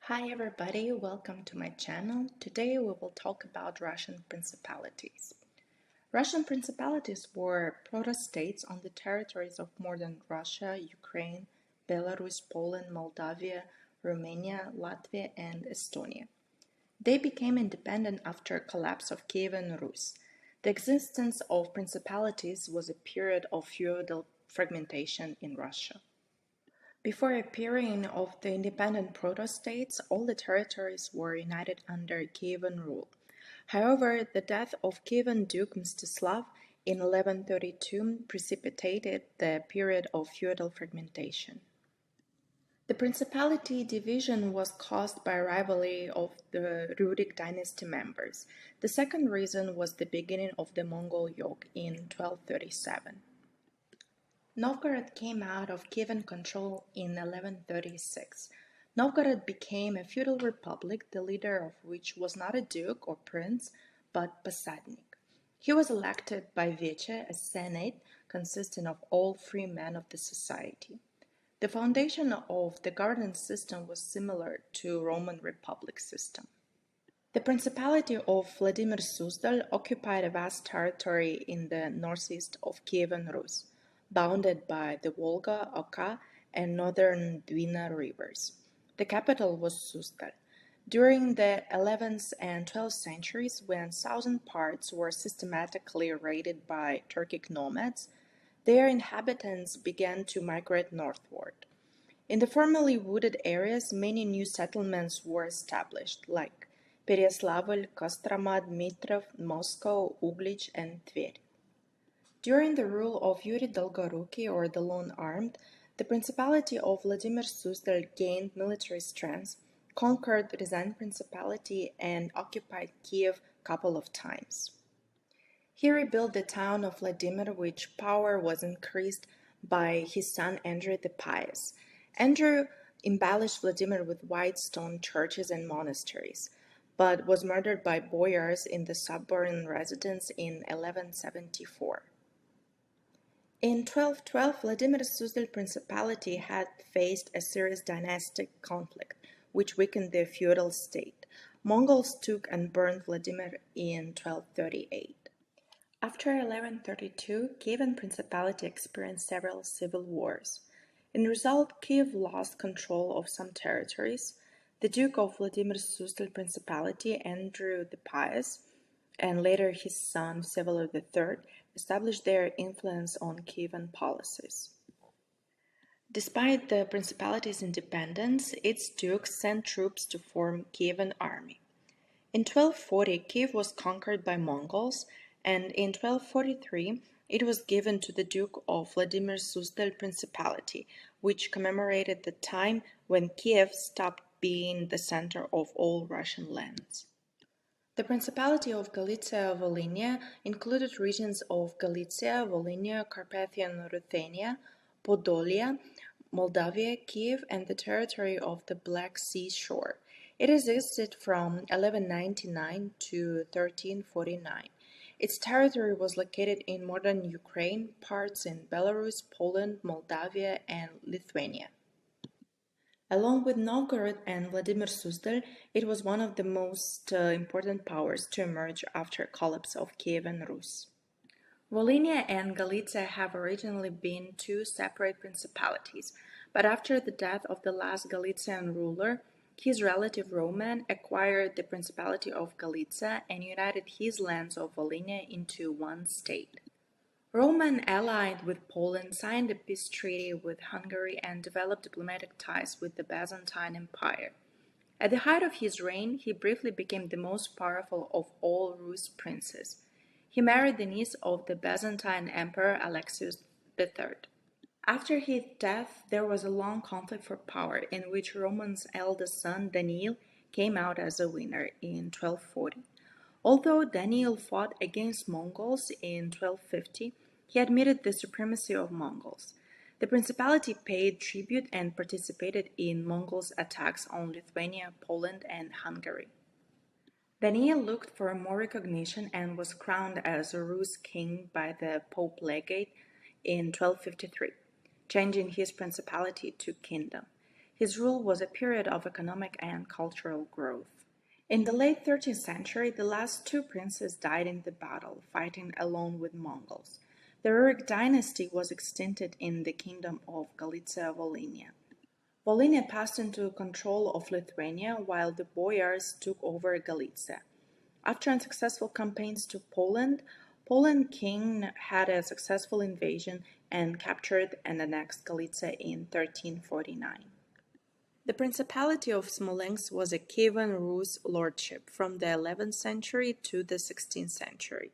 Hi everybody, welcome to my channel. Today we will talk about Russian principalities. Russian principalities were proto-states on the territories of modern Russia, Ukraine, Belarus, Poland, Moldavia, Romania, Latvia, and Estonia. They became independent after collapse of Kievan Rus. The existence of principalities was a period of feudal fragmentation in Russia. Before appearing of the independent proto-states, all the territories were united under Kievan rule. However, the death of Kievan Duke Mstislav in 1132 precipitated the period of feudal fragmentation. The principality division was caused by rivalry of the Rurik dynasty members. The second reason was the beginning of the Mongol yoke in 1237. Novgorod came out of Kievan control in 1136. Novgorod became a feudal republic, the leader of which was not a duke or prince, but Posadnik. He was elected by Veche, a senate consisting of all free men of the society. The foundation of the governance system was similar to Roman Republic system. The Principality of Vladimir Suzdal occupied a vast territory in the northeast of Kievan Rus, bounded by the Volga, Oka, and northern Dwina rivers. The capital was Suzdal. During the 11th and 12th centuries, when southern parts were systematically raided by Turkic nomads, their inhabitants began to migrate northward. In the formerly wooded areas, many new settlements were established, like Переяславль, Kostroma, Dmitrov, Moscow, Uglich, and Tver. During the rule of Yuri Dolgoruki, or the Lone-Armed, the Principality of Vladimir Suzdal gained military strength, conquered Ryazan Principality, and occupied Kiev a couple of times. He rebuilt the town of Vladimir, which power was increased by his son Andrew the Pious. Andrew embellished Vladimir with white stone churches and monasteries, but was murdered by boyars in the suburban residence in 1174. In 1212, Vladimir Suzdal Principality had faced a serious dynastic conflict, which weakened the feudal state. Mongols took and burned Vladimir in 1238. After 1132, Kievan Principality experienced several civil wars. In result, Kiev lost control of some territories. The Duke of Vladimir Suzdal Principality, Andrew the Pious, and later his son Vsevolod III, established their influence on Kievan policies. Despite the principality's independence, its dukes sent troops to form Kievan army. In 1240, Kiev was conquered by Mongols, and in 1243 it was given to the Duke of Vladimir Suzdal Principality, which commemorated the time when Kiev stopped being the center of all Russian lands. The Principality of Galicia-Volhynia included regions of Galicia, Volhynia, Carpathian Ruthenia, Podolia, Moldavia, Kiev, and the territory of the Black Sea shore. It existed from 1199 to 1349. Its territory was located in modern Ukraine, parts in Belarus, Poland, Moldavia, and Lithuania. Along with Novgorod and Vladimir Suzdal, it was one of the most important powers to emerge after collapse of Kievan Rus. Volhynia and Galicia have originally been two separate principalities, but after the death of the last Galician ruler, his relative Roman acquired the Principality of Galicia and united his lands of Volhynia into one state. Roman allied with Poland, signed a peace treaty with Hungary, and developed diplomatic ties with the Byzantine Empire. At the height of his reign, he briefly became the most powerful of all Rus princes. He married the niece of the Byzantine Emperor Alexius III. After his death, there was a long conflict for power, in which Roman's eldest son, Daniil, came out as a winner in 1240. Although Daniil fought against Mongols in 1250, he admitted the supremacy of Mongols. The principality paid tribute and participated in Mongols' attacks on Lithuania, Poland, and Hungary. Daniil looked for more recognition and was crowned as a Rus king by the Pope Legate in 1253, changing his principality to kingdom. His rule was a period of economic and cultural growth. In the late 13th century, the last two princes died in the battle, fighting alone with Mongols. The Rurik dynasty was extincted in the kingdom of Galicia-Volhynia. Volhynia passed into control of Lithuania while the boyars took over Galicia. After unsuccessful campaigns to Poland, Poland king had a successful invasion and captured and annexed Galicia in 1349. The Principality of Smolensk was a Kievan Rus lordship from the 11th century to the 16th century.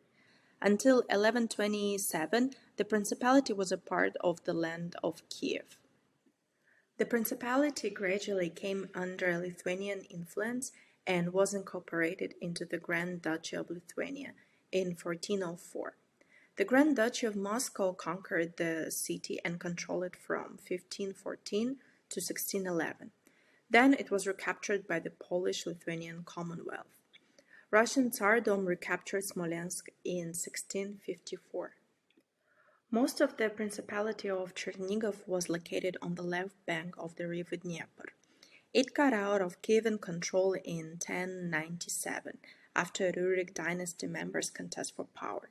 Until 1127, the principality was a part of the land of Kiev. The principality gradually came under Lithuanian influence and was incorporated into the Grand Duchy of Lithuania in 1404. The Grand Duchy of Moscow conquered the city and controlled it from 1514 to 1611. Then it was recaptured by the Polish-Lithuanian Commonwealth. Russian Tsardom recaptured Smolensk in 1654. Most of the Principality of Chernigov was located on the left bank of the river Dnieper. It got out of Kievan control in 1097, after Rurik dynasty members contest for power.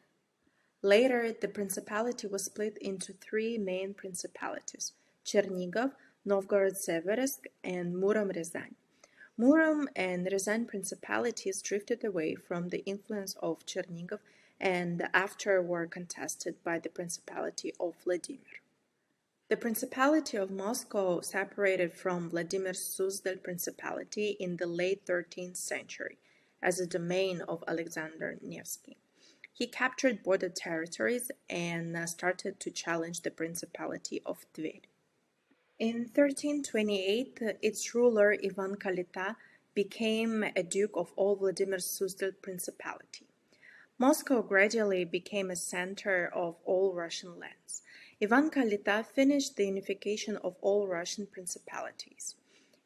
Later, the principality was split into three main principalities: Chernigov, Novgorod-Seversk, and Murom-Ryazan. Murom and Ryazan principalities drifted away from the influence of Chernigov and after were contested by the Principality of Vladimir. The Principality of Moscow separated from Vladimir's Suzdal Principality in the late 13th century as a domain of Alexander Nevsky. He captured border territories and started to challenge the Principality of Tver. In 1328, its ruler Ivan Kalita became a duke of all Vladimir's Suzdal Principality. Moscow gradually became a center of all Russian lands. Ivan Kalita finished the unification of all Russian principalities.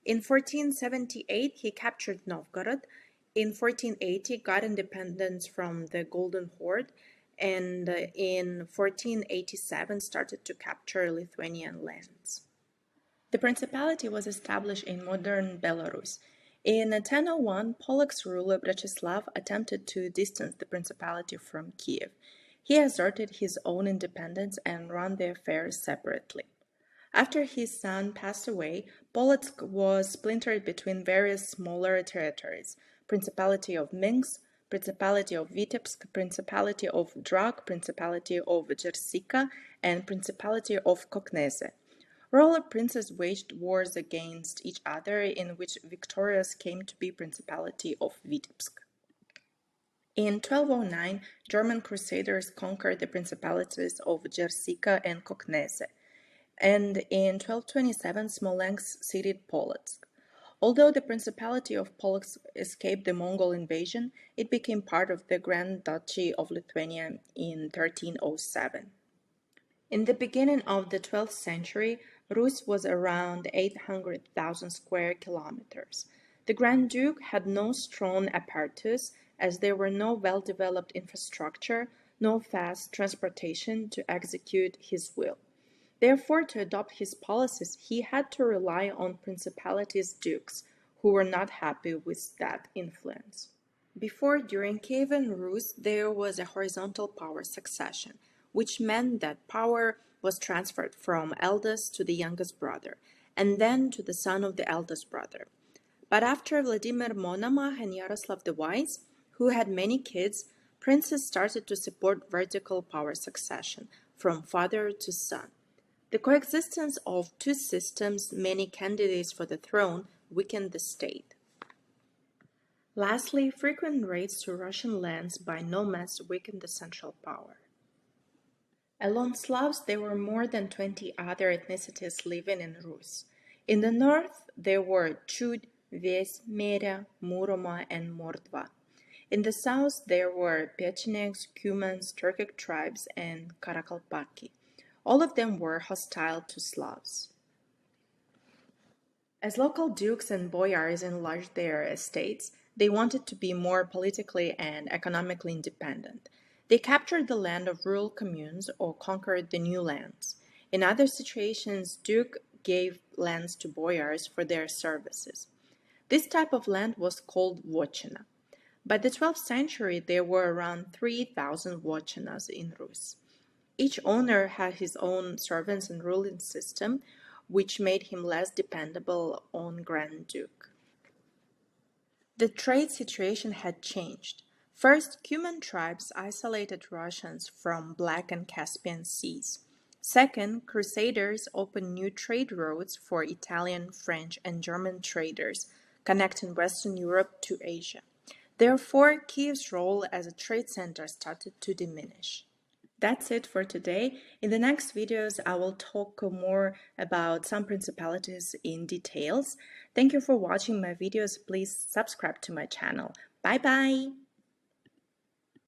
In 1478, he captured Novgorod. In 1480, got independence from the Golden Horde, and in 1487 started to capture Lithuanian lands. The principality was established in modern Belarus. In 1001, Polak's ruler Bretislav attempted to distance the principality from Kiev. He asserted his own independence and ran the affairs separately. After his son passed away, Polotsk was splintered between various smaller territories: Principality of Minsk, Principality of Vitebsk, Principality of Drag, Principality of Jersika, and Principality of Koknese. Rural princes waged wars against each other, in which victorious came to be Principality of Vitebsk. In 1209, German crusaders conquered the principalities of Jersika and Koknese, and in 1227 Smolensk ceded Polotsk. Although the Principality of Polotsk escaped the Mongol invasion, it became part of the Grand Duchy of Lithuania in 1307. In the beginning of the 12th century, Rus was around 800,000 square kilometers. The Grand Duke had no strong apparatus, as there were no well-developed infrastructure, no fast transportation to execute his will. Therefore, to adopt his policies, he had to rely on principalities' dukes, who were not happy with that influence. Before, during Kievan Rus, there was a horizontal power succession, which meant that power was transferred from eldest to the youngest brother, and then to the son of the eldest brother. But after Vladimir Monomach and Yaroslav the Wise, who had many kids, princes started to support vertical power succession, from father to son. The coexistence of two systems, many candidates for the throne, weakened the state. Lastly, frequent raids to Russian lands by nomads weakened the central power. Along Slavs, there were more than 20 other ethnicities living in Rus. In the north, there were Chud, Ves, Merya, Muroma, and Mordva. In the south, there were Pechenegs, Cumans, Turkic tribes, and Karakalpaki. All of them were hostile to Slavs. As local dukes and boyars enlarged their estates, they wanted to be more politically and economically independent. They captured the land of rural communes or conquered the new lands. In other situations, Duke gave lands to boyars for their services. This type of land was called votchina. By the 12th century, there were around 3,000 votchinas in Rus. Each owner had his own servants and ruling system, which made him less dependable on Grand Duke. The trade situation had changed. First, Cuman tribes isolated Russians from Black and Caspian seas. Second, Crusaders opened new trade routes for Italian, French, and German traders, connecting Western Europe to Asia. Therefore, Kiev's role as a trade center started to diminish. That's it for today. In the next videos, I will talk more about some principalities in details. Thank you for watching my videos. Please subscribe to my channel. Bye bye!